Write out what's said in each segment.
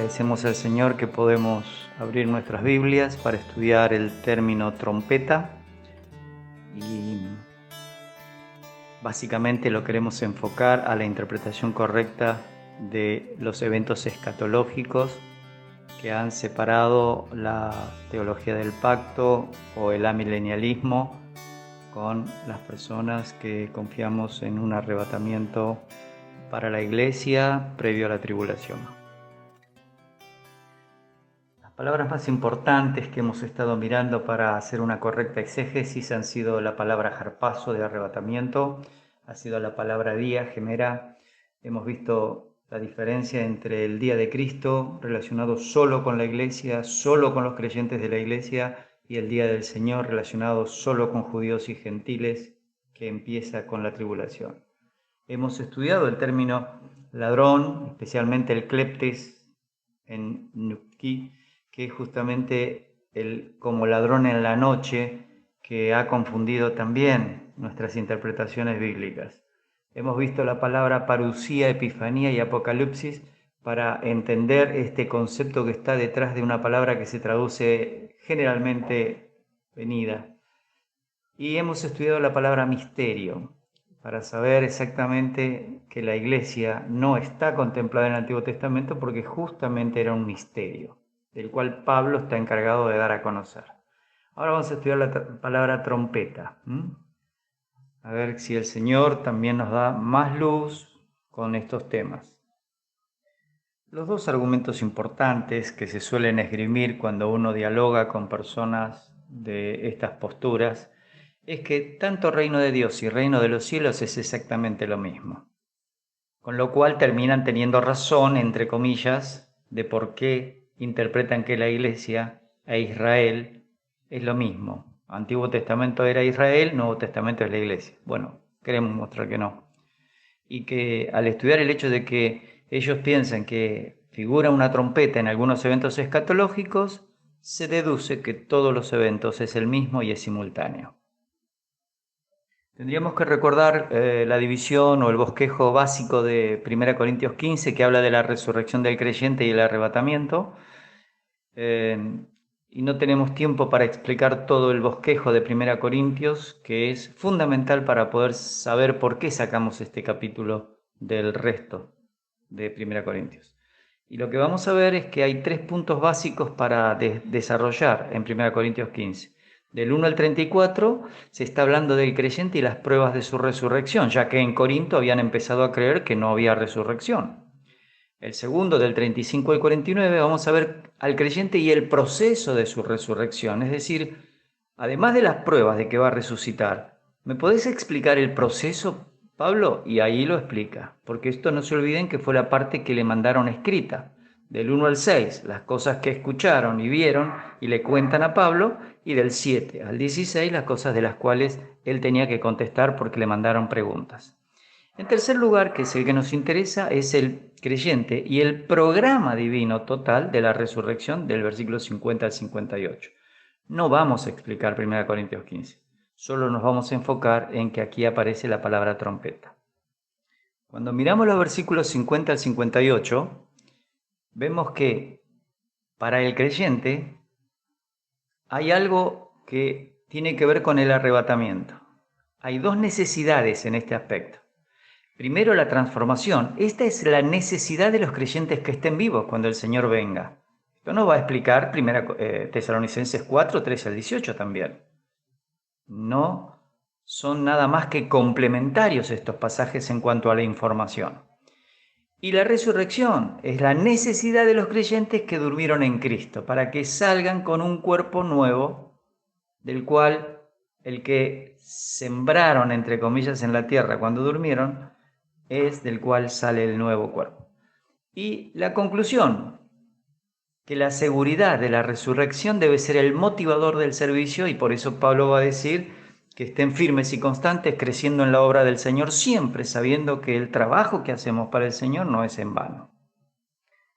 Agradecemos al Señor que podemos abrir nuestras Biblias para estudiar el término trompeta y básicamente lo queremos enfocar a la interpretación correcta de los eventos escatológicos que han separado la teología del pacto o el amilenialismo con las personas que confiamos en un arrebatamiento para la iglesia previo a la tribulación. Las palabras más importantes que hemos estado mirando para hacer una correcta exégesis han sido la palabra harpazo de arrebatamiento, ha sido la palabra día, gemera. Hemos visto la diferencia entre el día de Cristo relacionado solo con la iglesia, solo con los creyentes de la iglesia, y el día del Señor relacionado solo con judíos y gentiles, que empieza con la tribulación. Hemos estudiado el término ladrón, especialmente el kleptes en Nupki, que es justamente el como ladrón en la noche, que ha confundido también nuestras interpretaciones bíblicas. Hemos visto la palabra parusía, epifanía y apocalipsis para entender este concepto que está detrás de una palabra que se traduce generalmente venida. Y hemos estudiado la palabra misterio para saber exactamente que la iglesia no está contemplada en el Antiguo Testamento porque justamente era un misterio, del cual Pablo está encargado de dar a conocer. Ahora vamos a estudiar la palabra trompeta. A ver si el Señor también nos da más luz con estos temas. Los dos argumentos importantes que se suelen esgrimir cuando uno dialoga con personas de estas posturas es que tanto reino de Dios y reino de los cielos es exactamente lo mismo. Con lo cual terminan teniendo razón, entre comillas, de por qué interpretan que la iglesia e Israel es lo mismo. Antiguo Testamento era Israel, Nuevo Testamento es la iglesia. Bueno, queremos mostrar que no. Y que al estudiar el hecho de que ellos piensan que figura una trompeta en algunos eventos escatológicos, se deduce que todos los eventos es el mismo y es simultáneo. Tendríamos que recordar la división o el bosquejo básico de 1 Corintios 15, que habla de la resurrección del creyente y el arrebatamiento. Y no tenemos tiempo para explicar todo el bosquejo de 1 Corintios, que es fundamental para poder saber por qué sacamos este capítulo del resto de 1 Corintios. Y lo que vamos a ver es que hay 3 puntos básicos para desarrollar en 1 Corintios 15. Del 1 al 34 se está hablando del creyente y las pruebas de su resurrección, ya que en Corinto habían empezado a creer que no había resurrección. El segundo, del 35 al 49, vamos a ver al creyente y el proceso de su resurrección. Es decir, además de las pruebas de que va a resucitar, ¿me podés explicar el proceso, Pablo? Y ahí lo explica, porque esto no se olviden que fue la parte que le mandaron escrita. Del 1 al 6, las cosas que escucharon y vieron y le cuentan a Pablo, y del 7 al 16, las cosas de las cuales él tenía que contestar porque le mandaron preguntas. En tercer lugar, que es el que nos interesa, es el creyente y el programa divino total de la resurrección del versículo 50 al 58. No vamos a explicar 1 Corintios 15, solo nos vamos a enfocar en que aquí aparece la palabra trompeta. Cuando miramos los versículos 50 al 58, vemos que para el creyente hay algo que tiene que ver con el arrebatamiento. Hay dos necesidades en este aspecto. Primero, la transformación. Esta es la necesidad de los creyentes que estén vivos cuando el Señor venga. Esto nos va a explicar 1 Tesalonicenses 4, 13 al 18 también. No son nada más que complementarios estos pasajes en cuanto a la información. Y la resurrección es la necesidad de los creyentes que durmieron en Cristo, para que salgan con un cuerpo nuevo, del cual el que sembraron, entre comillas, en la tierra cuando durmieron, es del cual sale el nuevo cuerpo. Y la conclusión, que la seguridad de la resurrección debe ser el motivador del servicio, y por eso Pablo va a decir que estén firmes y constantes, creciendo en la obra del Señor, siempre sabiendo que el trabajo que hacemos para el Señor no es en vano.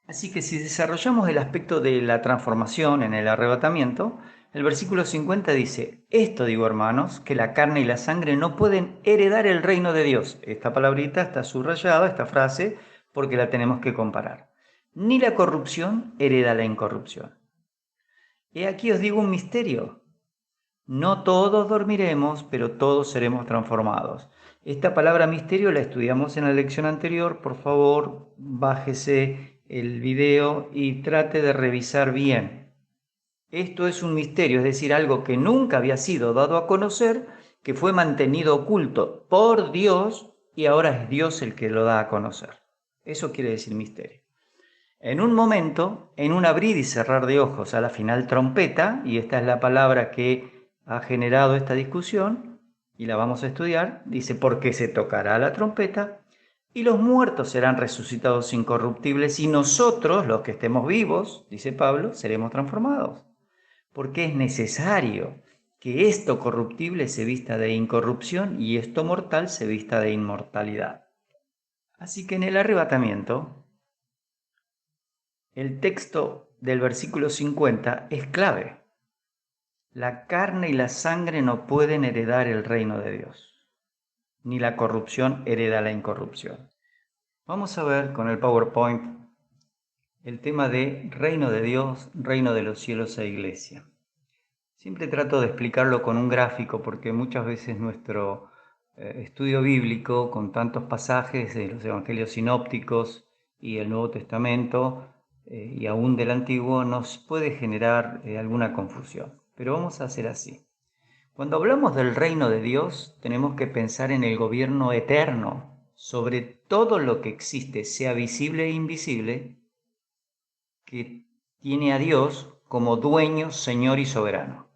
Así que si desarrollamos el aspecto de la transformación en el arrebatamiento, el versículo 50 dice: esto digo, hermanos, que la carne y la sangre no pueden heredar el reino de Dios. Esta palabrita está subrayada, esta frase, porque la tenemos que comparar. ni la corrupción hereda la incorrupción. He aquí os digo un misterio. No todos dormiremos, pero todos seremos transformados. Esta palabra misterio la estudiamos en la lección anterior. Por favor, bájese el video y trate de revisar bien. Esto es un misterio, es decir, algo que nunca había sido dado a conocer, que fue mantenido oculto por Dios y ahora es Dios el que lo da a conocer. Eso quiere decir misterio. En un momento, en un abrir y cerrar de ojos, a la final trompeta, y esta es la palabra que ha generado esta discusión, y la vamos a estudiar, dice, porque se tocará la trompeta, y los muertos serán resucitados incorruptibles, y nosotros, los que estemos vivos, dice Pablo, seremos transformados. Porque es necesario que esto corruptible se vista de incorrupción y esto mortal se vista de inmortalidad. Así que en el arrebatamiento, el texto del versículo 50 es clave. La carne y la sangre no pueden heredar el reino de Dios, ni la corrupción hereda la incorrupción. Vamos a ver con el PowerPoint el tema de reino de Dios, reino de los cielos e iglesia. Siempre trato de explicarlo con un gráfico porque muchas veces nuestro estudio bíblico con tantos pasajes de los evangelios sinópticos y el Nuevo Testamento y aún del Antiguo nos puede generar alguna confusión. Pero vamos a hacer así. Cuando hablamos del reino de Dios tenemos que pensar en el gobierno eterno sobre todo lo que existe, sea visible e invisible, que tiene a Dios como dueño, Señor y soberano.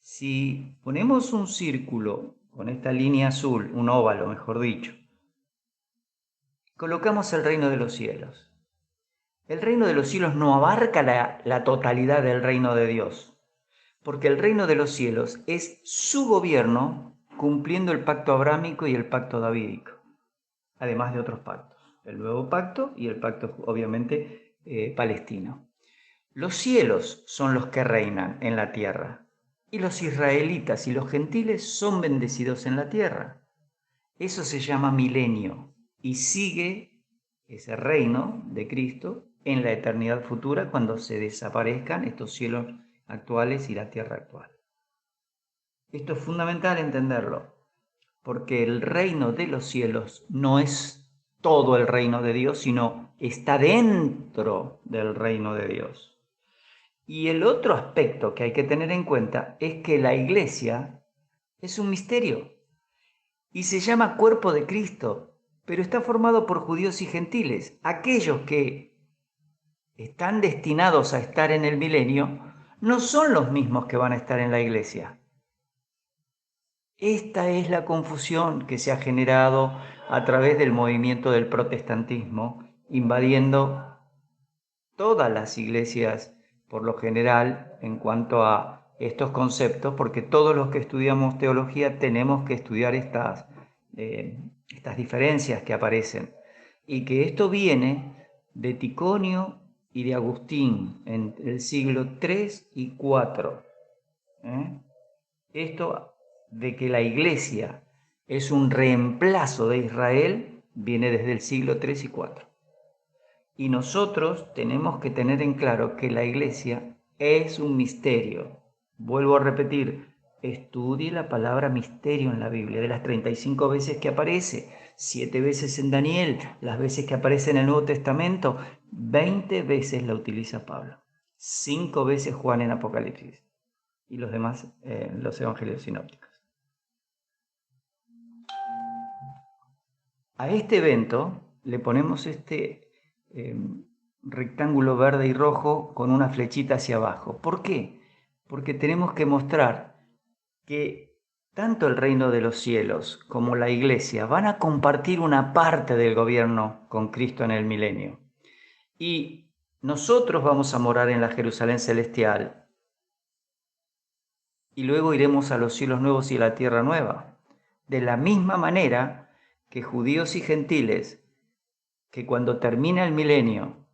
Si ponemos un círculo con esta línea azul, un óvalo mejor dicho, colocamos el reino de los cielos. El reino de los cielos no abarca la totalidad del reino de Dios, porque el reino de los cielos es su gobierno cumpliendo el pacto abrámico y el pacto davídico, además de otros pactos, el nuevo pacto y el pacto obviamente palestino. Los cielos son los que reinan en la tierra, y los israelitas y los gentiles son bendecidos en la tierra. Eso se llama milenio y sigue ese reino de Cristo en la eternidad futura cuando se desaparezcan estos cielos actuales y la tierra actual. Esto es fundamental entenderlo, porque el reino de los cielos no es todo el reino de Dios, sino está dentro del reino de Dios. Y el otro aspecto que hay que tener en cuenta es que la iglesia es un misterio y se llama cuerpo de Cristo, pero está formado por judíos y gentiles. Aquellos que están destinados a estar en el milenio no son los mismos que van a estar en la iglesia. Esta es la confusión que se ha generado a través del movimiento del protestantismo, invadiendo todas las iglesias por lo general en cuanto a estos conceptos, porque todos los que estudiamos teología tenemos que estudiar estas diferencias que aparecen, y que esto viene de Ticonio y de Agustín en el siglo III y IV. Esto de que la iglesia es un reemplazo de Israel viene desde el siglo III y IV. Y nosotros tenemos que tener en claro que la iglesia es un misterio. Vuelvo a repetir, estudie la palabra misterio en la Biblia. De las 35 veces que aparece, 7 veces en Daniel, las veces que aparece en el Nuevo Testamento, 20 veces la utiliza Pablo. 5 veces Juan en Apocalipsis y los demás los evangelios sinópticos. A este evento le ponemos este rectángulo verde y rojo con una flechita hacia abajo. ¿Por qué? Porque tenemos que mostrar que tanto el reino de los cielos como la iglesia van a compartir una parte del gobierno con Cristo en el milenio. Y nosotros vamos a morar en la Jerusalén celestial y luego iremos a los cielos nuevos y a la tierra nueva. De la misma manera que judíos y gentiles, que cuando termina el milenio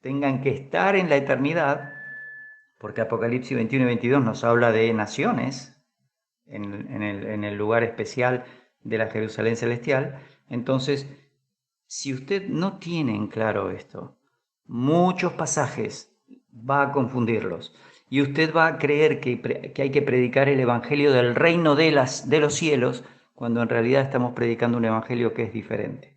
tengan que estar en la eternidad, porque Apocalipsis 21 y 22 nos habla de naciones en el lugar especial de la Jerusalén celestial. Entonces, si usted no tiene en claro esto, muchos pasajes, va a confundirlos. Y usted va a creer que hay que predicar el evangelio del reino de los cielos, cuando en realidad estamos predicando un evangelio que es diferente.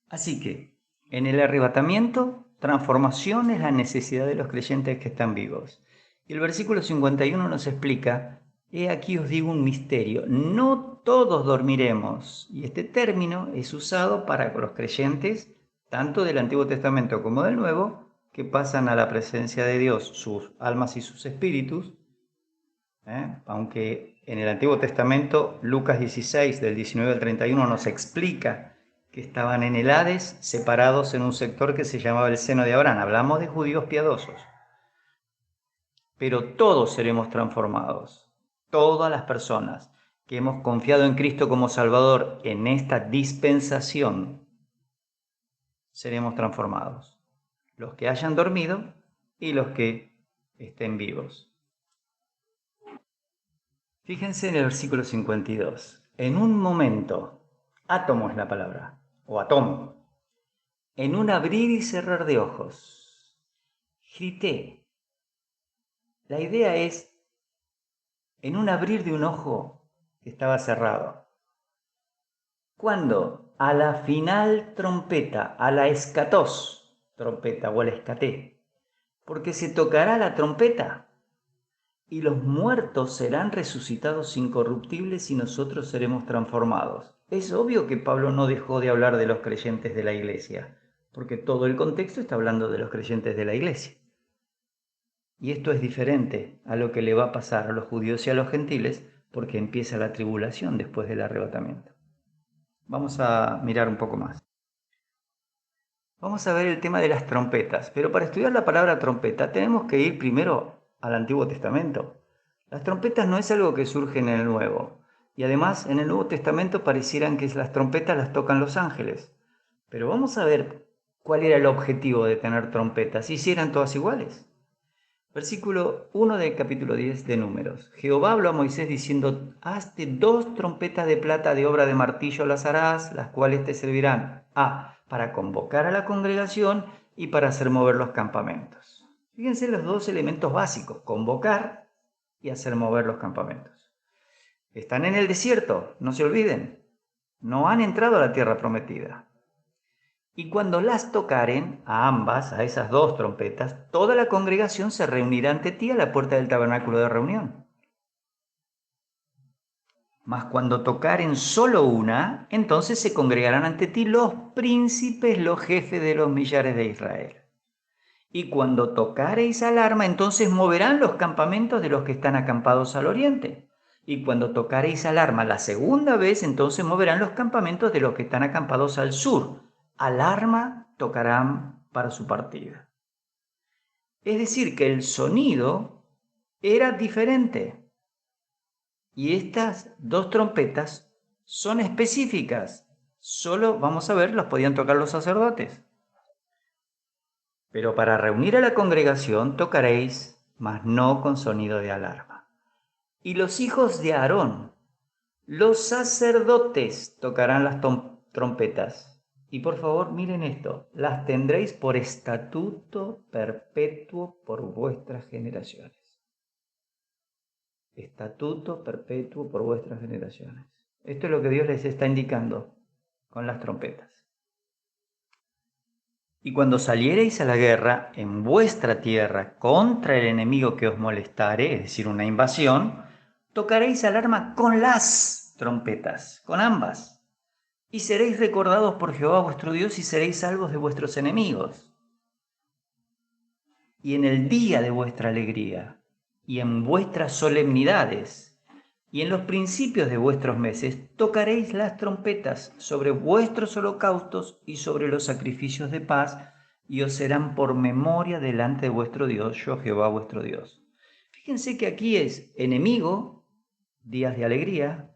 Así que, en el arrebatamiento, transformación es la necesidad de los creyentes que están vivos. Y el versículo 51 nos explica: he aquí os digo un misterio, no todos dormiremos. Y este término es usado para los creyentes, tanto del Antiguo Testamento como del Nuevo, que pasan a la presencia de Dios, sus almas y sus espíritus. Aunque en el Antiguo Testamento, Lucas 16, del 19 al 31, nos explica que estaban en el Hades, separados en un sector que se llamaba el seno de Abraham. Hablamos de judíos piadosos. Pero todos seremos transformados. Todas las personas que hemos confiado en Cristo como Salvador en esta dispensación, seremos transformados. Los que hayan dormido y los que estén vivos. Fíjense en el versículo 52. En un momento, átomo es la palabra, o átomo, en un abrir y cerrar de ojos, grité. La idea es, en un abrir de un ojo que estaba cerrado. Cuando a la final trompeta, a la escatos trompeta o al escaté, porque se tocará la trompeta y los muertos serán resucitados incorruptibles y nosotros seremos transformados. Es obvio que Pablo no dejó de hablar de los creyentes de la iglesia, porque todo el contexto está hablando de los creyentes de la iglesia. Y esto es diferente a lo que le va a pasar a los judíos y a los gentiles, porque empieza la tribulación después del arrebatamiento. Vamos a mirar un poco más. Vamos a ver el tema de las trompetas, pero para estudiar la palabra trompeta tenemos que ir primero al Antiguo Testamento. Las trompetas no es algo que surge en el Nuevo, y además en el Nuevo Testamento parecieran que las trompetas las tocan los ángeles. Pero vamos a ver cuál era el objetivo de tener trompetas, y si eran todas iguales. Versículo 1 del capítulo 10 de Números. Jehová habló a Moisés diciendo: hazte 2 trompetas de plata de obra de martillo las harás, las cuales te servirán para convocar a la congregación y para hacer mover los campamentos. Fíjense los 2 elementos básicos: convocar y hacer mover los campamentos. Están en el desierto, no se olviden. No han entrado a la tierra prometida. Y cuando las tocaren, a ambas, a esas 2 trompetas, toda la congregación se reunirá ante ti a la puerta del tabernáculo de reunión. Mas cuando tocaren solo una, entonces se congregarán ante ti los príncipes, los jefes de los millares de Israel. Y cuando tocareis alarma, entonces moverán los campamentos de los que están acampados al oriente. Y cuando tocareis alarma la segunda vez, entonces moverán los campamentos de los que están acampados al sur. Alarma tocarán para su partida. Es decir, que el sonido era diferente. Y estas 2 trompetas son específicas. Solo, vamos a ver, las podían tocar los sacerdotes. Pero para reunir a la congregación tocaréis, mas no con sonido de alarma. Y los hijos de Aarón, los sacerdotes, tocarán las trompetas. Y por favor, miren esto: las tendréis por estatuto perpetuo por vuestras generaciones. Estatuto perpetuo por vuestras generaciones. Esto es lo que Dios les está indicando con las trompetas. Y cuando saliereis a la guerra en vuestra tierra contra el enemigo que os molestare, es decir, una invasión, tocaréis alarma con las trompetas, con ambas. Y seréis recordados por Jehová vuestro Dios y seréis salvos de vuestros enemigos. Y en el día de vuestra alegría y en vuestras solemnidades y en los principios de vuestros meses tocaréis las trompetas sobre vuestros holocaustos y sobre los sacrificios de paz, y os serán por memoria delante de vuestro Dios, yo Jehová vuestro Dios. Fíjense que aquí es enemigo, días de alegría,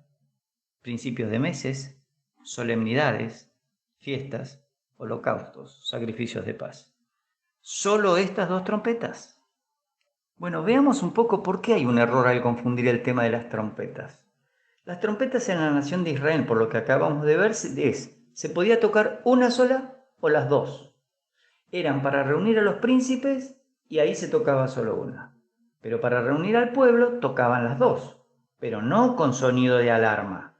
principios de meses, solemnidades, fiestas, holocaustos, sacrificios de paz. ¿Solo estas 2 trompetas? Bueno, veamos un poco por qué hay un error al confundir el tema de las trompetas. Las trompetas en la nación de Israel, por lo que acabamos de ver, ¿se podía tocar una sola o las dos. Eran para reunir a los príncipes y ahí se tocaba solo una. Pero para reunir al pueblo tocaban las dos, pero no con sonido de alarma.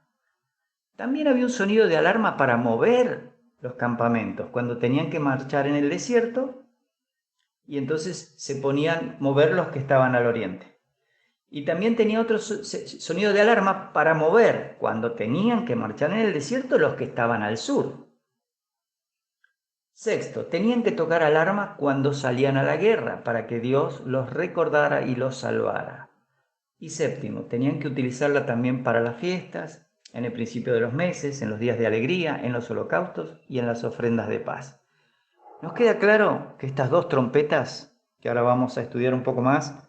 También había un sonido de alarma para mover los campamentos, cuando tenían que marchar en el desierto y entonces se ponían mover los que estaban al oriente. Y también tenía otro sonido de alarma para mover cuando tenían que marchar en el desierto los que estaban al sur. Sexto, tenían que tocar alarma cuando salían a la guerra para que Dios los recordara y los salvara. Y séptimo, tenían que utilizarla también para las fiestas, en el principio de los meses, en los días de alegría, en los holocaustos y en las ofrendas de paz. Nos queda claro que estas dos trompetas, que ahora vamos a estudiar un poco más,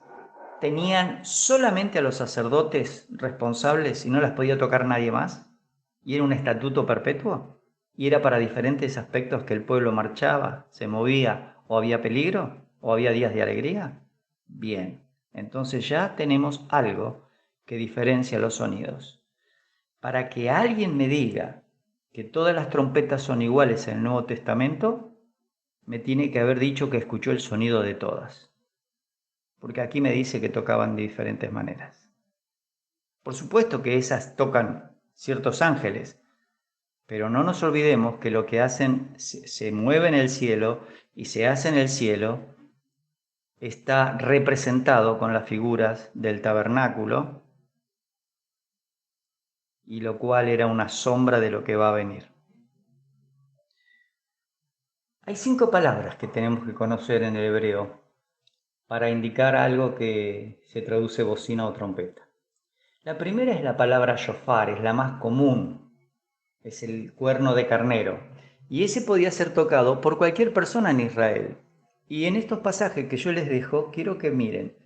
tenían solamente a los sacerdotes responsables y no las podía tocar nadie más, y era un estatuto perpetuo, y era para diferentes aspectos que el pueblo marchaba, se movía, o había peligro, o había días de alegría. Bien, entonces ya tenemos algo que diferencia los sonidos. Para que alguien me diga que todas las trompetas son iguales en el Nuevo Testamento, me tiene que haber dicho que escuchó el sonido de todas, porque aquí me dice que tocaban de diferentes maneras. Por supuesto que esas tocan ciertos ángeles, pero no nos olvidemos que lo que hacen se mueve en el cielo y se hace en el cielo está representado con las figuras del tabernáculo, y lo cual era una sombra de lo que va a venir. Hay 5 palabras que tenemos que conocer en el hebreo para indicar algo que se traduce bocina o trompeta. La primera es la palabra shofar, es la más común, es el cuerno de carnero, y ese podía ser tocado por cualquier persona en Israel. Y en estos pasajes que yo les dejo, quiero que miren.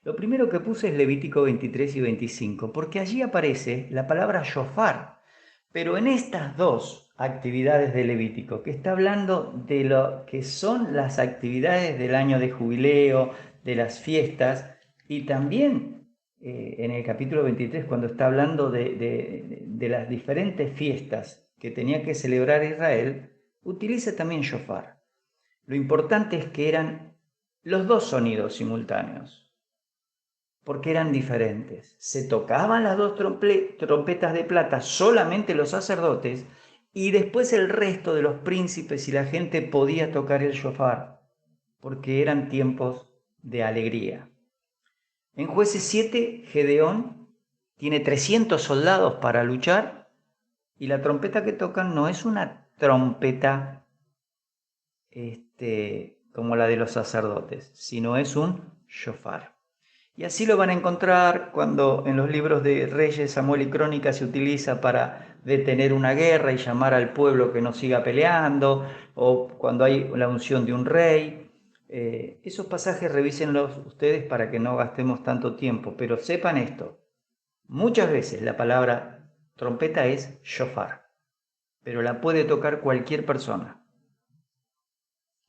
Lo primero que puse es Levítico 23 y 25, porque allí aparece la palabra shofar, pero en estas dos actividades de Levítico, que está hablando de lo que son las actividades del año de jubileo, de las fiestas, y también en el capítulo 23, cuando está hablando de las diferentes fiestas que tenía que celebrar Israel, utiliza también shofar. Lo importante es que eran los dos sonidos simultáneos, porque eran diferentes. Se tocaban las dos trompetas de plata solamente los sacerdotes, y después el resto de los príncipes y la gente podía tocar el shofar, porque eran tiempos de alegría. En Jueces 7, Gedeón tiene 300 soldados para luchar, y la trompeta que tocan no es una trompeta como la de los sacerdotes, sino es un shofar. Y así lo van a encontrar cuando en los libros de Reyes, Samuel y Crónicas se utiliza para detener una guerra y llamar al pueblo que no siga peleando, o cuando hay la unción de un rey. Esos pasajes revísenlos ustedes para que no gastemos tanto tiempo, pero sepan esto: muchas veces la palabra trompeta es shofar, pero la puede tocar cualquier persona.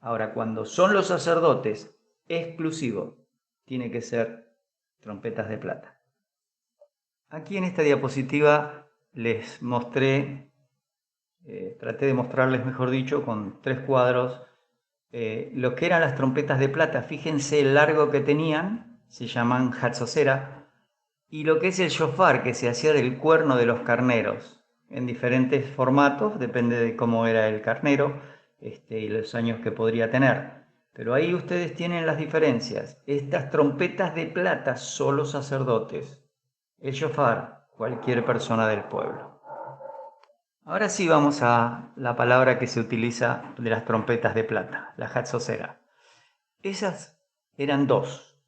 Ahora, cuando son los sacerdotes, exclusivo, tiene que ser trompetas de plata. Aquí en esta diapositiva les mostré, traté de mostrarles, mejor dicho, con 3 cuadros, lo que eran las trompetas de plata. Fíjense el largo que tenían, se llaman hatzosera, y lo que es el shofar, que se hacía del cuerno de los carneros, en diferentes formatos, depende de cómo era el carnero y los años que podría tener. Pero ahí ustedes tienen las diferencias. Estas trompetas de plata, solo sacerdotes. El shofar, cualquier persona del pueblo. Ahora sí vamos a la palabra que se utiliza de las trompetas de plata, la hatzosera. Esas eran 2.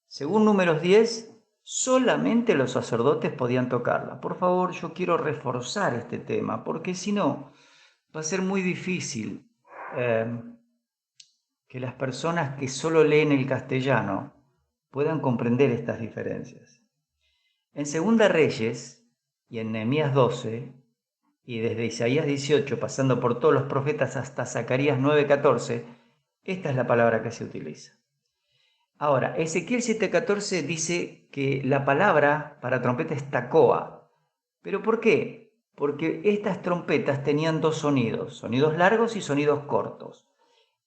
Según Números 10, solamente los sacerdotes podían tocarla. Por favor, yo quiero reforzar este tema, porque si no, va a ser muy difícil que las personas que solo leen el castellano puedan comprender estas diferencias. En Segunda Reyes y en Nehemías 12, y desde Isaías 18, pasando por todos los profetas hasta Zacarías 9:14, esta es la palabra que se utiliza. Ahora, Ezequiel 7:14 dice que la palabra para trompeta es tacoa. ¿Pero por qué? porque estas trompetas tenían dos sonidos, sonidos largos y sonidos cortos.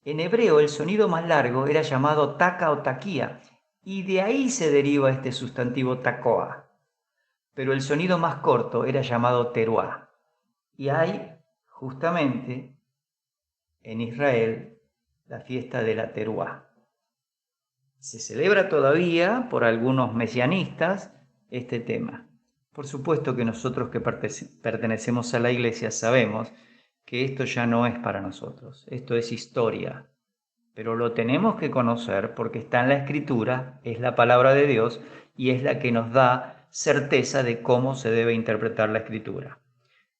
En hebreo el sonido más largo era llamado taca o taquía, y de ahí se deriva este sustantivo tacoa. Pero el sonido más corto era llamado teruá. Y hay justamente en Israel la fiesta de la teruá. Se celebra todavía por algunos mesianistas este tema. Por supuesto que nosotros que pertenecemos a la iglesia sabemos que esto ya no es para nosotros, esto es historia, pero lo tenemos que conocer porque está en la Escritura, es la palabra de Dios y es la que nos da certeza de cómo se debe interpretar la Escritura.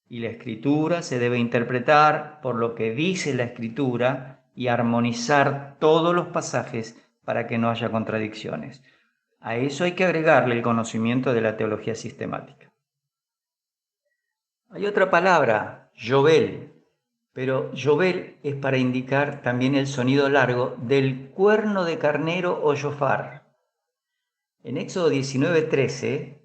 Y la Escritura se debe interpretar por lo que dice la Escritura y armonizar todos los pasajes para que no haya contradicciones. A eso hay que agregarle el conocimiento de la teología sistemática. Hay otra palabra, Yobel, pero Yobel es para indicar también el sonido largo del cuerno de carnero o shofar. En Éxodo 19:13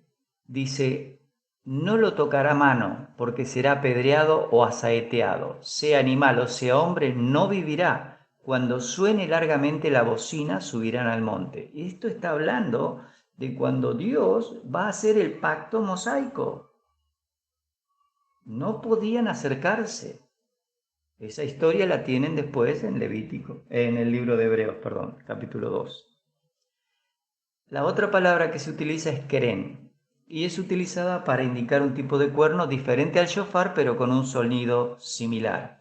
dice: no lo tocará mano, porque será apedreado o asaeteado. Sea animal o sea hombre, no vivirá. Cuando suene largamente la bocina, subirán al monte. Y esto está hablando de cuando Dios va a hacer el pacto mosaico. No podían acercarse. Esa historia la tienen después en Levítico, en el libro de Hebreos, capítulo 2. La otra palabra que se utiliza es querén, y es utilizada para indicar un tipo de cuerno diferente al shofar, pero con un sonido similar.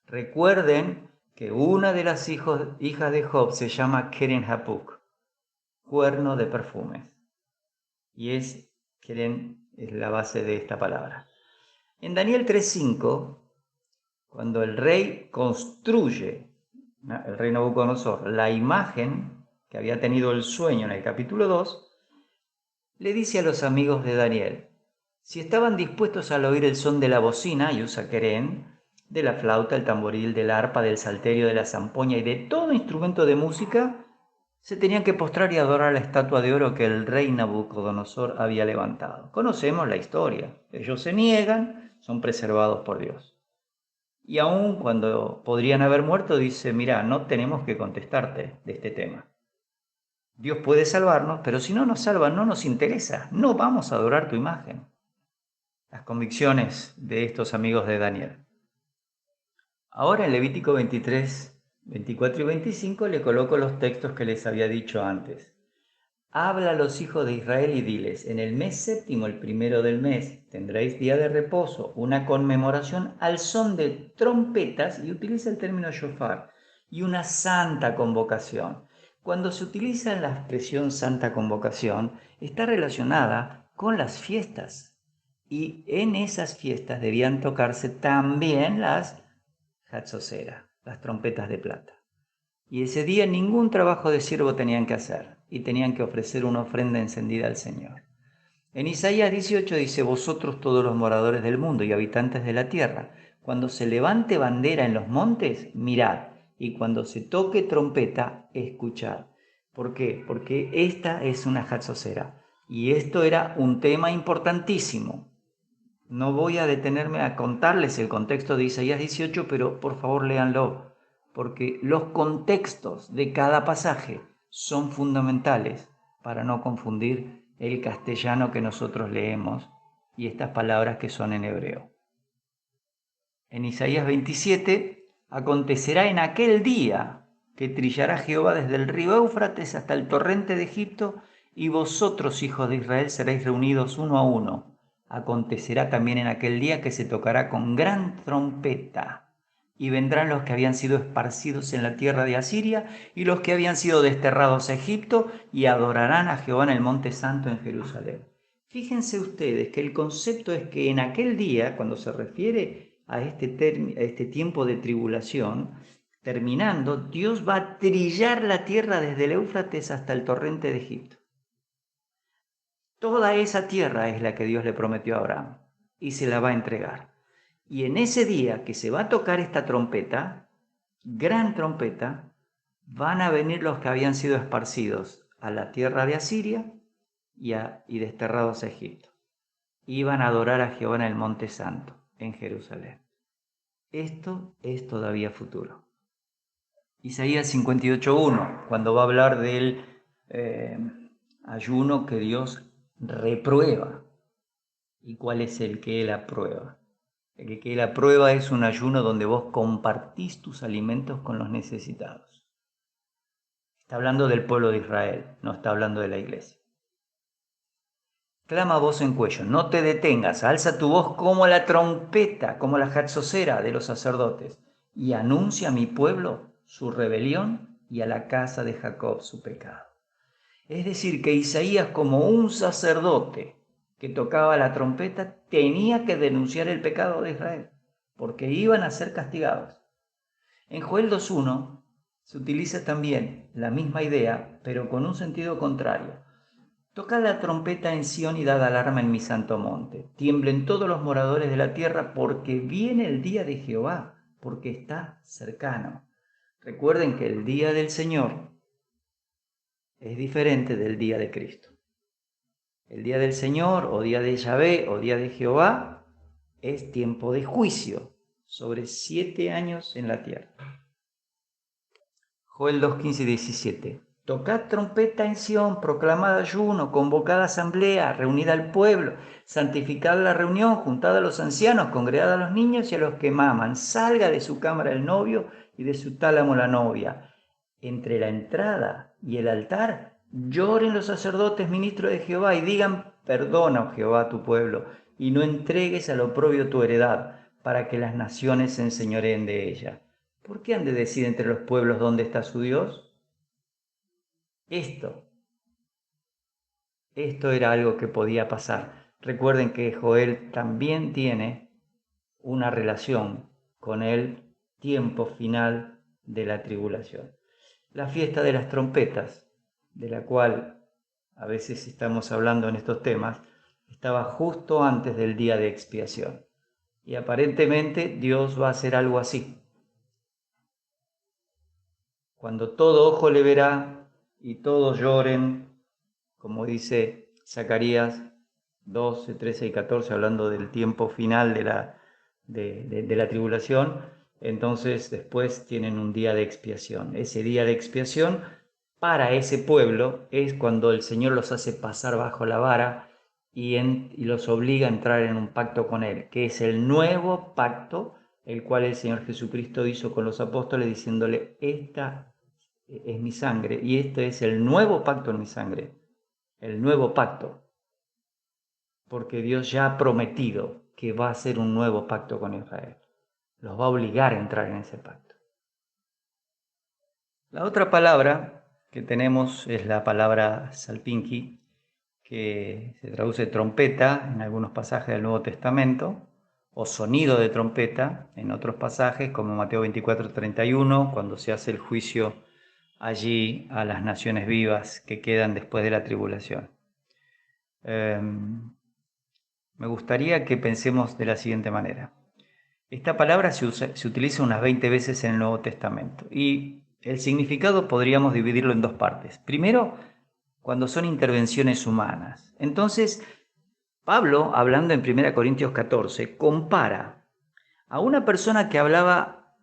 Recuerden que una de las hijas de Job se llama Keren Hapuk, cuerno de perfumes, y Keren es la base de esta palabra. En Daniel 3:5, cuando el rey construye, el rey Nabucodonosor, la imagen que había tenido el sueño en el capítulo 2, le dice a los amigos de Daniel, si estaban dispuestos al oír el son de la bocina, y usa querén, de la flauta, el tamboril, del arpa, del salterio, de la zampoña y de todo instrumento de música, se tenían que postrar y adorar la estatua de oro que el rey Nabucodonosor había levantado. Conocemos la historia. Ellos se niegan, son preservados por Dios. Y aun cuando podrían haber muerto, dice, mira, no tenemos que contestarte de este tema. Dios puede salvarnos, pero si no nos salva, no nos interesa, no vamos a adorar tu imagen. Las convicciones de estos amigos de Daniel. Ahora en Levítico 23, 24 y 25 le coloco los textos que les había dicho antes. Habla a los hijos de Israel y diles, en el mes séptimo, el primero del mes, tendréis día de reposo, una conmemoración al son de trompetas, y utiliza el término shofar, y una santa convocación. Cuando se utiliza la expresión santa convocación, está relacionada con las fiestas, y en esas fiestas debían tocarse también las hatzosera, las trompetas de plata. Y ese día ningún trabajo de siervo tenían que hacer, y tenían que ofrecer una ofrenda encendida al Señor. En Isaías 18 dice, vosotros todos los moradores del mundo y habitantes de la tierra, cuando se levante bandera en los montes, mirad, y cuando se toque trompeta, escuchad. ¿Por qué? Porque esta es una hatzosera, y esto era un tema importantísimo. No voy a detenerme a contarles el contexto de Isaías 18, pero por favor léanlo, porque los contextos de cada pasaje son fundamentales para no confundir el castellano que nosotros leemos y estas palabras que son en hebreo. En Isaías 27, acontecerá en aquel día que trillará Jehová desde el río Éufrates hasta el torrente de Egipto, y vosotros, hijos de Israel, seréis reunidos uno a uno. Acontecerá también en aquel día que se tocará con gran trompeta, y vendrán los que habían sido esparcidos en la tierra de Asiria y los que habían sido desterrados a Egipto, y adorarán a Jehová en el monte santo en Jerusalén. Fíjense ustedes que el concepto es que en aquel día, cuando se refiere a este tiempo de tribulación, terminando, Dios va a trillar la tierra desde el Éufrates hasta el torrente de Egipto. Toda esa tierra es la que Dios le prometió a Abraham y se la va a entregar. Y en ese día que se va a tocar esta trompeta, gran trompeta, van a venir los que habían sido esparcidos a la tierra de Asiria y desterrados a Egipto. iban a adorar a Jehová en el Monte Santo, en Jerusalén. Esto es todavía futuro. Isaías 58:1, cuando va a hablar del ayuno que Dios reprueba. ¿Y cuál es el que Él aprueba? El que Él aprueba es un ayuno donde vos compartís tus alimentos con los necesitados. Está hablando del pueblo de Israel, no está hablando de la iglesia. Clama voz en cuello, no te detengas, alza tu voz como la trompeta, como la jatzocera de los sacerdotes, y anuncia a mi pueblo su rebelión y a la casa de Jacob su pecado. Es decir, que Isaías, como un sacerdote que tocaba la trompeta, tenía que denunciar el pecado de Israel, porque iban a ser castigados. En Joel 2:1 se utiliza también la misma idea, pero con un sentido contrario. Tocad la trompeta en Sión y dad alarma en mi santo monte. Tiemblen todos los moradores de la tierra, porque viene el día de Jehová, porque está cercano. Recuerden que el día del Señor es diferente del día de Cristo. El día del Señor, o día de Yahvé, o día de Jehová, es tiempo de juicio sobre 7 años en la tierra. Joel 2:15-17. Tocad trompeta en Sión, proclamad ayuno, convocad asamblea, reunid al pueblo, santificad la reunión, juntad a los ancianos, congregad a los niños y a los que maman. Salga de su cámara el novio y de su tálamo la novia. Entre la entrada y el altar lloren los sacerdotes ministros de Jehová y digan: perdona, oh Jehová, a tu pueblo, y no entregues al oprobio tu heredad, para que las naciones se enseñoreen de ella. ¿Por qué han de decir entre los pueblos dónde está su Dios? Esto era algo que podía pasar. Recuerden que Joel también tiene una relación con el tiempo final de la tribulación. La fiesta de las trompetas, de la cual a veces estamos hablando en estos temas, estaba justo antes del día de expiación. Y aparentemente Dios va a hacer algo así. Cuando todo ojo le verá y todos lloren, como dice Zacarías 12, 13 y 14, hablando del tiempo final de la tribulación, entonces después tienen un día de expiación. Ese día de expiación para ese pueblo es cuando el Señor los hace pasar bajo la vara y los obliga a entrar en un pacto con Él, que es el nuevo pacto, el cual el Señor Jesucristo hizo con los apóstoles, diciéndole: esta es mi sangre y este es el nuevo pacto en mi sangre, el nuevo pacto, porque Dios ya ha prometido que va a hacer un nuevo pacto con Israel. Los va a obligar a entrar en ese pacto. La otra palabra que tenemos es la palabra salpinki, que se traduce trompeta en algunos pasajes del Nuevo Testamento, o sonido de trompeta en otros pasajes, como Mateo 24:31, cuando se hace el juicio allí a las naciones vivas que quedan después de la tribulación. Me gustaría que pensemos de la siguiente manera. Esta palabra se utiliza unas 20 veces en el Nuevo Testamento y el significado podríamos dividirlo en dos partes. Primero, cuando son intervenciones humanas. Entonces, Pablo, hablando en 1 Corintios 14, compara a una persona que hablaba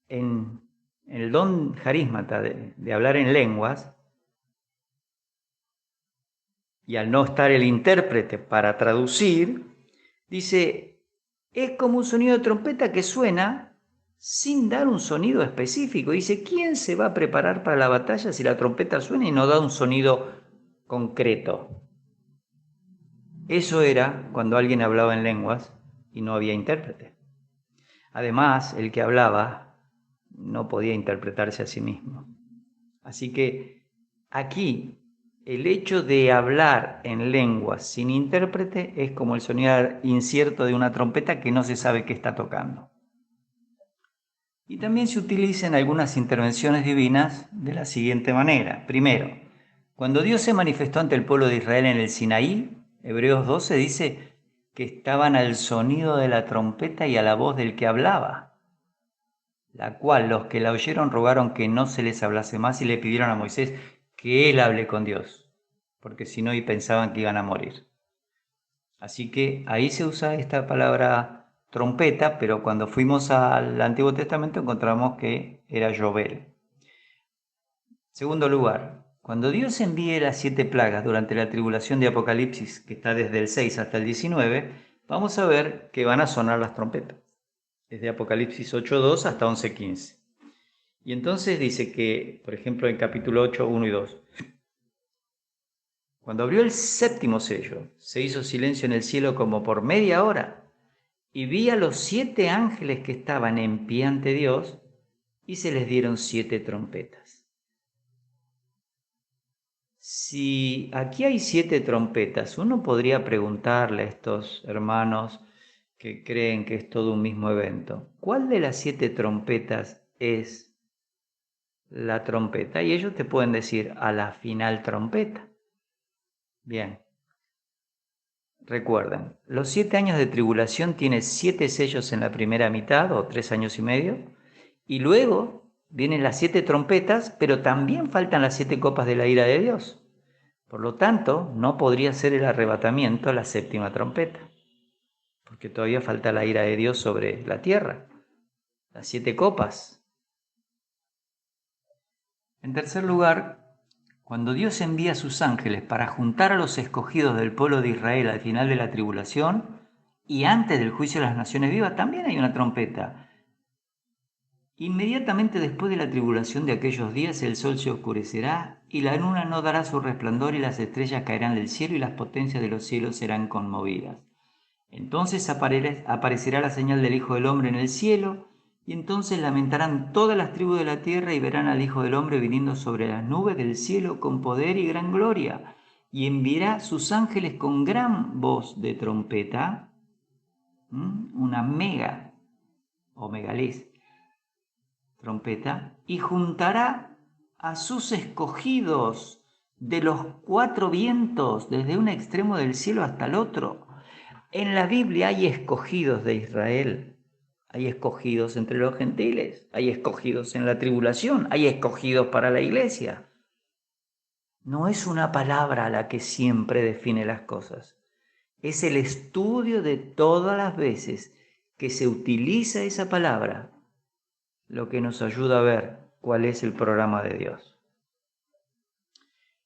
en el don jarísmata de hablar en lenguas, y al no estar el intérprete para traducir, dice: es como un sonido de trompeta que suena sin dar un sonido específico. Dice: ¿quién se va a preparar para la batalla si la trompeta suena y no da un sonido concreto? Eso era cuando alguien hablaba en lenguas y no había intérprete. Además, el que hablaba no podía interpretarse a sí mismo. Así que aquí el hecho de hablar en lenguas sin intérprete es como el sonido incierto de una trompeta que no se sabe qué está tocando. Y también se utiliza en algunas intervenciones divinas de la siguiente manera. Primero, cuando Dios se manifestó ante el pueblo de Israel en el Sinaí, Hebreos 12 dice que estaban al sonido de la trompeta y a la voz del que hablaba, la cual los que la oyeron rogaron que no se les hablase más y le pidieron a Moisés que él hable con Dios, porque si no, y pensaban que iban a morir. Así que ahí se usa esta palabra trompeta, pero cuando fuimos al Antiguo Testamento encontramos que era Yobel. Segundo lugar, cuando Dios envíe las 7 plagas durante la tribulación de Apocalipsis, que está desde el 6 hasta el 19, vamos a ver que van a sonar las trompetas, desde Apocalipsis 8.2 hasta 11.15. Y entonces dice que, por ejemplo, en capítulo 8, 1 y 2, cuando abrió el séptimo sello, se hizo silencio en el cielo como por media hora, y vi a los 7 ángeles que estaban en pie ante Dios, y se les dieron 7 trompetas. Si aquí hay 7 trompetas, uno podría preguntarle a estos hermanos que creen que es todo un mismo evento, ¿cuál de las 7 trompetas es la trompeta? Y ellos te pueden decir, a la final trompeta. Bien, recuerden, los 7 años de tribulación tienen 7 sellos en la primera mitad, o 3 años y medio, y luego vienen las 7 trompetas, pero también faltan las 7 copas de la ira de Dios. Por lo tanto, no podría ser el arrebatamiento la séptima trompeta, porque todavía falta la ira de Dios sobre la tierra, las 7 copas. En tercer lugar, cuando Dios envía a sus ángeles para juntar a los escogidos del pueblo de Israel al final de la tribulación y antes del juicio de las naciones vivas, también hay una trompeta. Inmediatamente después de la tribulación de aquellos días el sol se oscurecerá y la luna no dará su resplandor y las estrellas caerán del cielo y las potencias de los cielos serán conmovidas. Entonces aparecerá la señal del Hijo del Hombre en el cielo, y entonces lamentarán todas las tribus de la tierra y verán al Hijo del Hombre viniendo sobre las nubes del cielo con poder y gran gloria, y enviará sus ángeles con gran voz de trompeta, una mega o megaliz trompeta, y juntará a sus escogidos de los 4 vientos, desde un extremo del cielo hasta el otro. En la Biblia hay escogidos de Israel, hay escogidos entre los gentiles, hay escogidos en la tribulación, hay escogidos para la iglesia. No es una palabra la que siempre define las cosas. Es el estudio de todas las veces que se utiliza esa palabra lo que nos ayuda a ver cuál es el programa de Dios.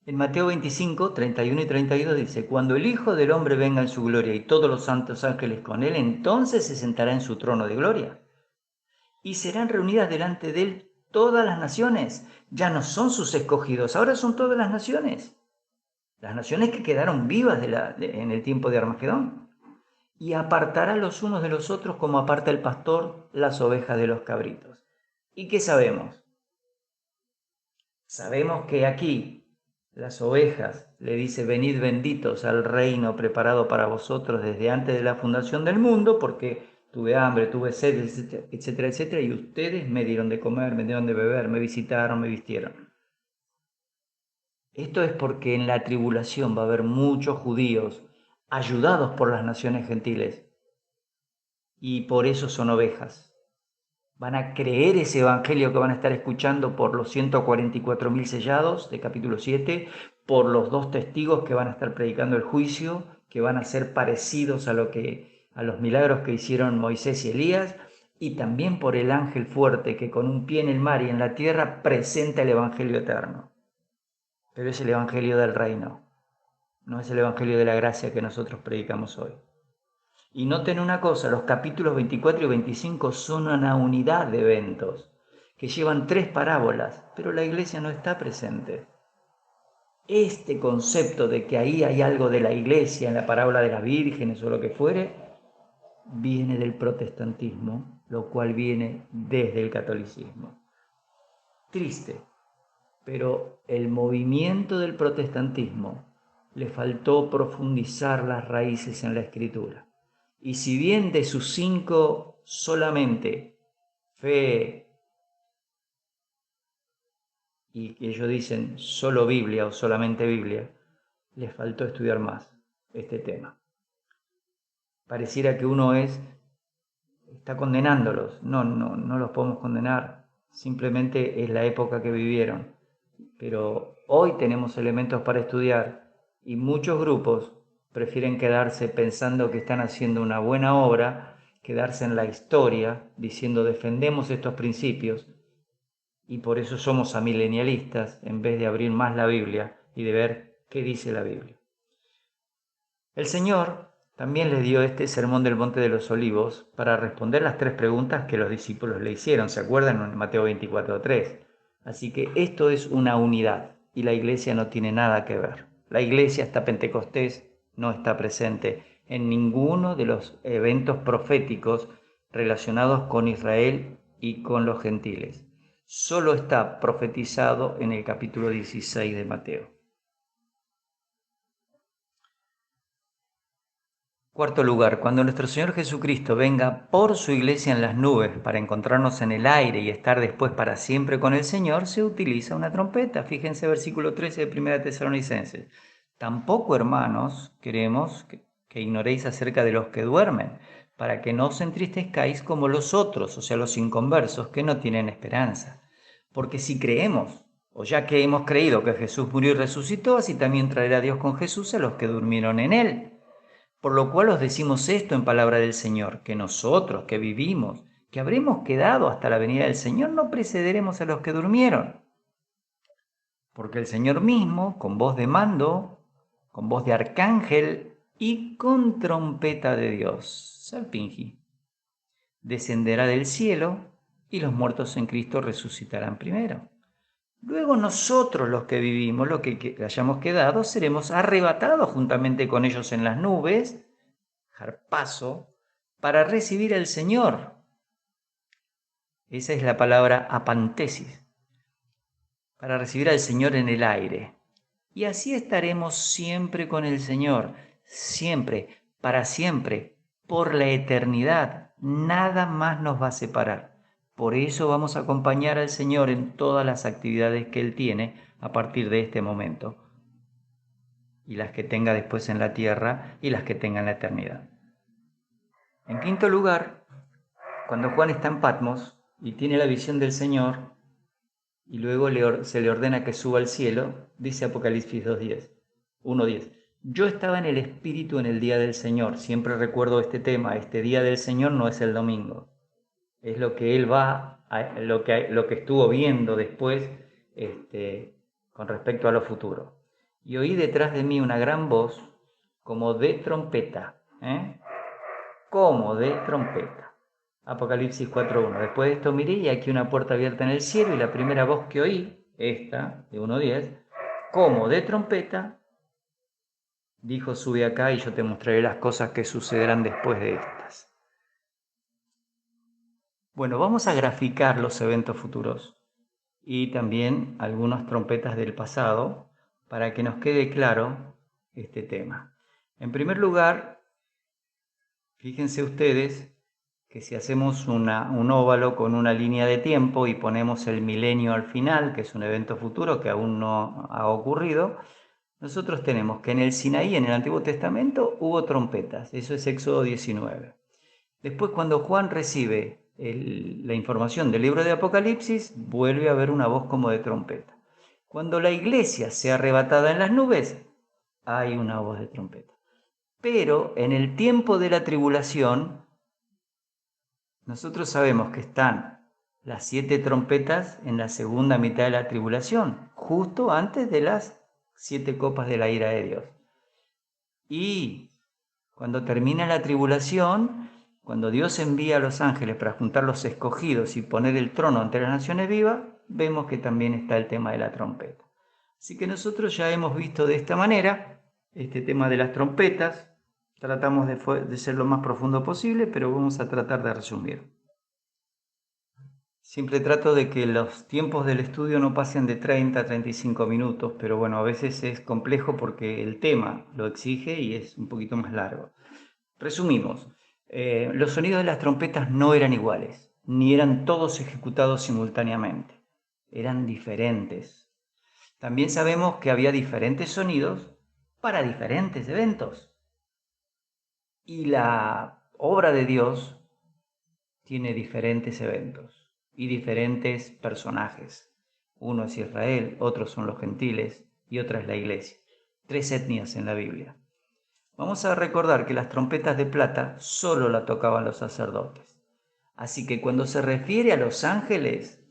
En Mateo 25, 31 y 32 dice, cuando el Hijo del Hombre venga en su gloria y todos los santos ángeles con él, entonces se sentará en su trono de gloria. Y serán reunidas delante de él todas las naciones. Ya no son sus escogidos, ahora son todas las naciones. Las naciones que quedaron vivas en el tiempo de Armagedón. Y apartará los unos de los otros como aparta el pastor las ovejas de los cabritos. ¿Y qué sabemos? Sabemos que aquí las ovejas le dice, venid benditos al reino preparado para vosotros desde antes de la fundación del mundo, porque tuve hambre, tuve sed, etcétera, etcétera, y ustedes me dieron de comer, me dieron de beber, me visitaron, me vistieron. Esto es porque en la tribulación va a haber muchos judíos ayudados por las naciones gentiles, y por eso son ovejas. Van a creer ese evangelio que van a estar escuchando por los 144.000 sellados de capítulo 7, por los 2 testigos que van a estar predicando el juicio, que van a ser parecidos a los milagros que hicieron Moisés y Elías, y también por el ángel fuerte que con un pie en el mar y en la tierra presenta el evangelio eterno. Pero es el evangelio del reino, no es el evangelio de la gracia que nosotros predicamos hoy. Y noten una cosa, los capítulos 24 y 25 son una unidad de eventos que llevan 3 parábolas, pero la iglesia no está presente. Este concepto de que ahí hay algo de la iglesia en la parábola de las vírgenes o lo que fuere, viene del protestantismo, lo cual viene desde el catolicismo. Triste, pero el movimiento del protestantismo le faltó profundizar las raíces en la escritura. Y si bien de sus 5 solamente fe, y que ellos dicen solo Biblia o solamente Biblia, les faltó estudiar más este tema. Pareciera que uno está condenándolos. No los podemos condenar. Simplemente es la época que vivieron. Pero hoy tenemos elementos para estudiar y muchos grupos prefieren quedarse pensando que están haciendo una buena obra, quedarse en la historia, diciendo defendemos estos principios, y por eso somos amilenialistas, en vez de abrir más la Biblia y de ver qué dice la Biblia. El Señor también les dio este sermón del Monte de los Olivos para responder las 3 preguntas que los discípulos le hicieron, ¿se acuerdan? En Mateo 24:3. Así que esto es una unidad y la iglesia no tiene nada que ver. La iglesia hasta Pentecostés no está presente en ninguno de los eventos proféticos relacionados con Israel y con los gentiles. Solo está profetizado en el capítulo 16 de Mateo. Cuarto lugar, cuando nuestro Señor Jesucristo venga por su iglesia en las nubes para encontrarnos en el aire y estar después para siempre con el Señor, se utiliza una trompeta. Fíjense versículo 13 de 1 Tesalonicenses. Tampoco, hermanos, queremos que ignoréis acerca de los que duermen, para que no os entristezcáis como los otros, o sea, los inconversos, que no tienen esperanza. Porque si creemos, o ya que hemos creído que Jesús murió y resucitó, así también traerá Dios con Jesús a los que durmieron en él. Por lo cual os decimos esto en palabra del Señor, que nosotros que vivimos, que habremos quedado hasta la venida del Señor, no precederemos a los que durmieron. Porque el Señor mismo, con voz de mando, con voz de arcángel y con trompeta de Dios, Salpingi, descenderá del cielo y los muertos en Cristo resucitarán primero. Luego nosotros los que vivimos, los que hayamos quedado, seremos arrebatados juntamente con ellos en las nubes, paso, para recibir al Señor. Esa es la palabra apantesis, para recibir al Señor en el aire. Y así estaremos siempre con el Señor, siempre, para siempre, por la eternidad. Nada más nos va a separar. Por eso vamos a acompañar al Señor en todas las actividades que Él tiene a partir de este momento, y las que tenga después en la tierra y las que tenga en la eternidad. En quinto lugar, cuando Juan está en Patmos y tiene la visión del Señor y luego se le ordena que suba al cielo, dice Apocalipsis 1:10. Yo estaba en el Espíritu en el día del Señor. Siempre recuerdo este tema. Este día del Señor no es el domingo. Es lo que él lo que estuvo viendo después con respecto a lo futuro. Y oí detrás de mí una gran voz como de trompeta. Como de trompeta. Apocalipsis 4:1. Después de esto miré y aquí una puerta abierta en el cielo y la primera voz que oí, esta, de 1:10, como de trompeta, dijo: sube acá y yo te mostraré las cosas que sucederán después de estas. Bueno, vamos a graficar los eventos futuros y también algunas trompetas del pasado para que nos quede claro este tema. En primer lugar, fíjense ustedes que si hacemos un óvalo con una línea de tiempo y ponemos el milenio al final, que es un evento futuro que aún no ha ocurrido, nosotros tenemos que en el Sinaí, en el Antiguo Testamento, hubo trompetas. Eso es Éxodo 19. Después, cuando Juan recibe la información del libro de Apocalipsis, vuelve a haber una voz como de trompeta. Cuando la iglesia sea arrebatada en las nubes, hay una voz de trompeta. Pero en el tiempo de la tribulación, nosotros sabemos que están las 7 trompetas en la segunda mitad de la tribulación, justo antes de las 7 copas de la ira de Dios. Y cuando termina la tribulación, cuando Dios envía a los ángeles para juntar los escogidos y poner el trono entre las naciones vivas, vemos que también está el tema de la trompeta. Así que nosotros ya hemos visto de esta manera este tema de las trompetas. Tratamos de ser lo más profundo posible, pero vamos a tratar de resumir. Siempre trato de que los tiempos del estudio no pasen de 30 a 35 minutos, pero bueno, a veces es complejo porque el tema lo exige y es un poquito más largo. Resumimos, los sonidos de las trompetas no eran iguales, ni eran todos ejecutados simultáneamente, eran diferentes. También sabemos que había diferentes sonidos para diferentes eventos. Y la obra de Dios tiene diferentes eventos y diferentes personajes. Uno es Israel, otros son los gentiles y otra es la iglesia. 3 etnias en la Biblia. Vamos a recordar que las trompetas de plata solo la tocaban los sacerdotes. Así que cuando se refiere a los ángeles,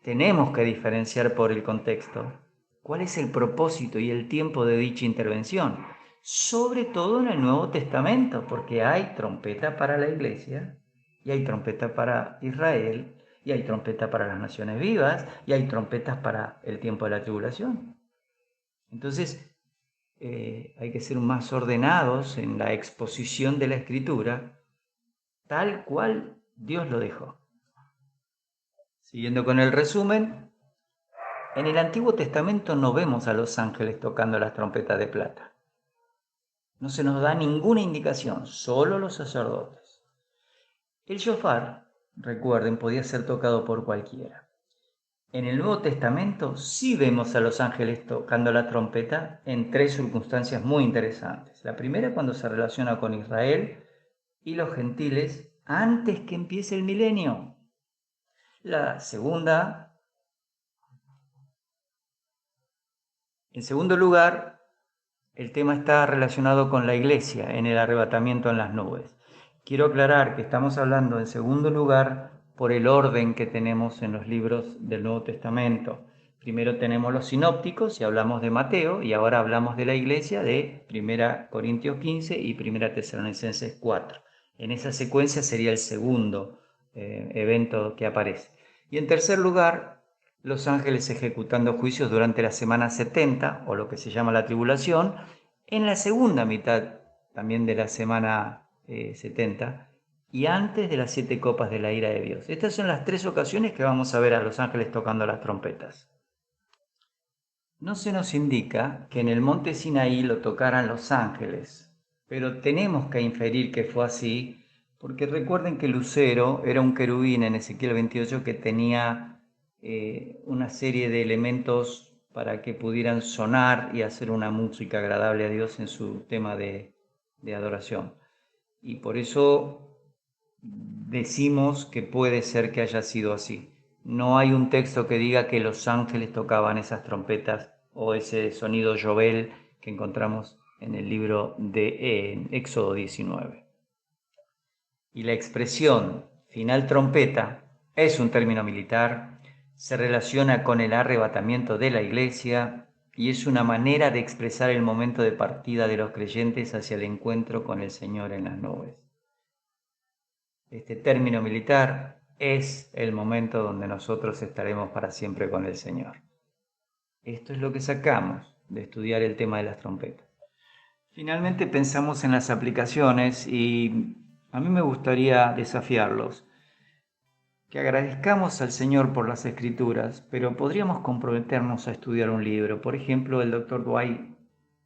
tenemos que diferenciar por el contexto cuál es el propósito y el tiempo de dicha intervención, sobre todo en el Nuevo Testamento, porque hay trompeta para la iglesia, y hay trompeta para Israel, y hay trompeta para las naciones vivas, y hay trompetas para el tiempo de la tribulación. Entonces, hay que ser más ordenados en la exposición de la Escritura, tal cual Dios lo dejó. Siguiendo con el resumen, en el Antiguo Testamento no vemos a los ángeles tocando las trompetas de plata. No se nos da ninguna indicación, solo los sacerdotes. El shofar, recuerden, podía ser tocado por cualquiera. En el Nuevo Testamento sí vemos a los ángeles tocando la trompeta en tres circunstancias muy interesantes. La primera, cuando se relaciona con Israel y los gentiles antes que empiece el milenio. La segunda, en segundo lugar, el tema está relacionado con la iglesia en el arrebatamiento en las nubes. Quiero aclarar que estamos hablando en segundo lugar por el orden que tenemos en los libros del Nuevo Testamento. Primero tenemos los sinópticos y hablamos de Mateo, y ahora hablamos de la iglesia de 1 Corintios 15 y 1 Tesalonicenses 4. En esa secuencia sería el segundo evento que aparece. Y en tercer lugar, los ángeles ejecutando juicios durante la semana 70, o lo que se llama la tribulación, en la segunda mitad también de la semana 70, y antes de las 7 copas de la ira de Dios. Estas son las tres ocasiones que vamos a ver a los ángeles tocando las trompetas. No se nos indica que en el monte Sinaí lo tocaran los ángeles, pero tenemos que inferir que fue así, porque recuerden que Lucero era un querubín en Ezequiel 28 que tenía una serie de elementos para que pudieran sonar y hacer una música agradable a Dios en su tema de adoración. Y por eso decimos que puede ser que haya sido así. No hay un texto que diga que los ángeles tocaban esas trompetas o ese sonido Yobel que encontramos en el libro de Éxodo 19. Y la expresión final trompeta es un término militar, se relaciona con el arrebatamiento de la iglesia y es una manera de expresar el momento de partida de los creyentes hacia el encuentro con el Señor en las nubes. Este término militar es el momento donde nosotros estaremos para siempre con el Señor. Esto es lo que sacamos de estudiar el tema de las trompetas. Finalmente pensamos en las aplicaciones y a mí me gustaría desafiarlos, que agradezcamos al Señor por las Escrituras, pero podríamos comprometernos a estudiar un libro. Por ejemplo, el Dr. Dwight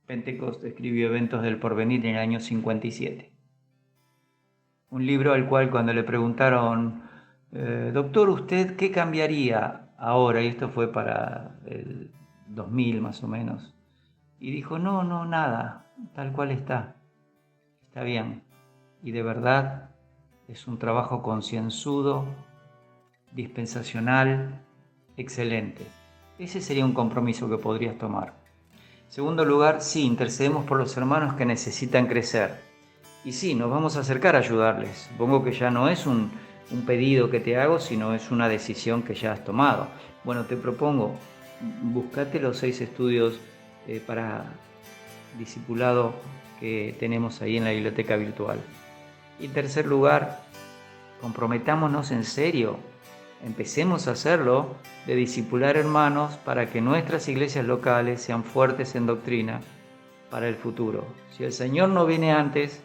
Pentecost escribió Eventos del Porvenir en el año 57. Un libro al cual cuando le preguntaron, doctor, ¿usted qué cambiaría ahora? Y esto fue para el 2000 más o menos. Y dijo, no, nada, tal cual está bien. Y de verdad es un trabajo concienzudo, dispensacional, excelente. Ese sería un compromiso que podrías tomar. En segundo lugar, sí, intercedemos por los hermanos que necesitan crecer. Y sí, nos vamos a acercar a ayudarles. Supongo que ya no es un pedido que te hago, sino es una decisión que ya has tomado. Bueno, te propongo, buscate los 6 estudios para discipulado que tenemos ahí en la biblioteca virtual. Y en tercer lugar, comprometámonos en serio. Empecemos a hacerlo de discipular hermanos para que nuestras iglesias locales sean fuertes en doctrina para el futuro. Si el Señor no viene antes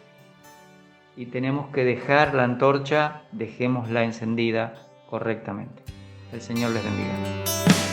y tenemos que dejar la antorcha, dejémosla encendida correctamente. El Señor les bendiga.